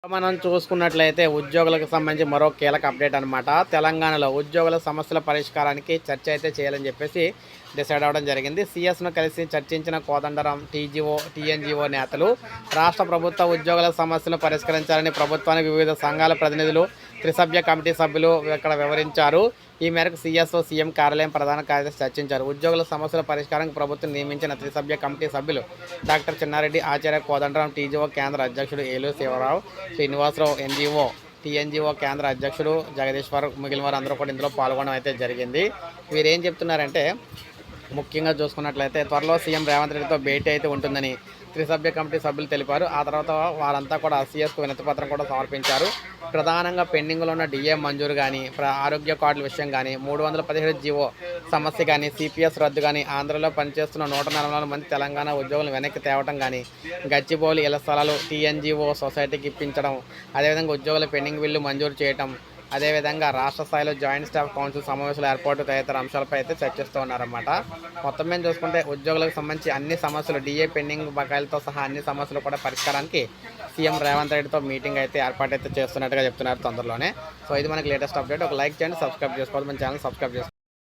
మనం చూసుకున్నట్లయితే ఉద్యోగులకు సంబంధించి మరో కీలక అప్డేట్ అనమాట. తెలంగాణలో ఉద్యోగుల సమస్యల పరిష్కారానికి చర్చ అయితే చేయాలని చెప్పేసి డిసైడ్ అవ్వడం జరిగింది. సీఎస్ను కలిసి చర్చించిన కోదండరాం, టీజీఓ, టీఎన్జీఓ నేతలు రాష్ట్ర ప్రభుత్వ ఉద్యోగుల సమస్యలను పరిష్కరించాలని ప్రభుత్వానికి వివిధ సంఘాల ప్రతినిధులు, త్రిసభ్య కమిటీ సభ్యులు ఇక్కడ వివరించారు. ఈ మేరకు సీఎస్ఓ, సీఎం కార్యాలయం ప్రధాన కార్యదర్శి చర్చించారు. ఉద్యోగుల సమస్యల పరిష్కారానికి ప్రభుత్వం నియమించిన త్రిసభ్య కమిటీ సభ్యులు డాక్టర్ చిన్నారెడ్డి, ఆచార్య కోదండరాం, టీజీఓ కేంద్ర అధ్యక్షుడు ఏలూరు శివరావు, శ్రీనివాసరావు, ఎన్జీఓ, టీఎన్జీఓ కేంద్ర అధ్యక్షుడు జగదీశ్వర్, మిగిలిన వారు అందరూ కూడా ఇందులో పాల్గొనడం అయితే జరిగింది. వీరేం చెప్తున్నారంటే, ముఖ్యంగా చూసుకున్నట్లయితే త్వరలో సీఎం రేవంత్ రెడ్డితో భేటీ అయితే ఉంటుందని త్రిసభ్య కమిటీ సభ్యులు తెలిపారు. ఆ తర్వాత వారంతా కూడా సీఎస్కు వినతిపత్రం కూడా సమర్పించారు. ప్రధానంగా పెండింగ్లో ఉన్న డిఏ మంజూరు కానీ, ఆరోగ్య కార్డుల విషయం కానీ, 317 జీవో సమస్య కానీ, సిపిఎస్ రద్దు కానీ, ఆంధ్రలో పనిచేస్తున్న 144 మంది తెలంగాణ ఉద్యోగులను వెనక్కి తేవటం కానీ, గచ్చిబౌలి ఇళ్ల స్థలాలు టీఎన్జీఓ సొసైటీకి ఇప్పించడం, అదేవిధంగా ఉద్యోగుల పెండింగ్ బిల్లు మంజూరు చేయటం, అదేవిధంగా రాష్ట్ర స్థాయిలో జాయింట్ స్టాఫ్ కౌన్సిల్ సమావేశాల ఏర్పాటు తదితర అంశాలపై అయితే చర్చిస్తూ ఉన్నారన్నమాట. మొత్తం మీద చూసుకుంటే ఉద్యోగులకు సంబంధించి అన్ని సమస్యలు, డిఏ పెండింగ్ బకాయిలతో సహా అన్ని సమస్యలు కూడా పరిష్కారానికి సీఎం రేవంత్ రెడ్డితో మీటింగ్ అయితే ఏర్పాటు అయితే చేస్తున్నట్టుగా చెప్తున్నారు తొందరలోనే. సో ఇది మనకి లేటెస్ట్ అప్డేట్. ఒక లైక్ చేయండి, సబ్స్క్రైబ్ చేసుకోవాలి, మన ఛానల్ సబ్స్క్రైబ్ చేసుకోండి.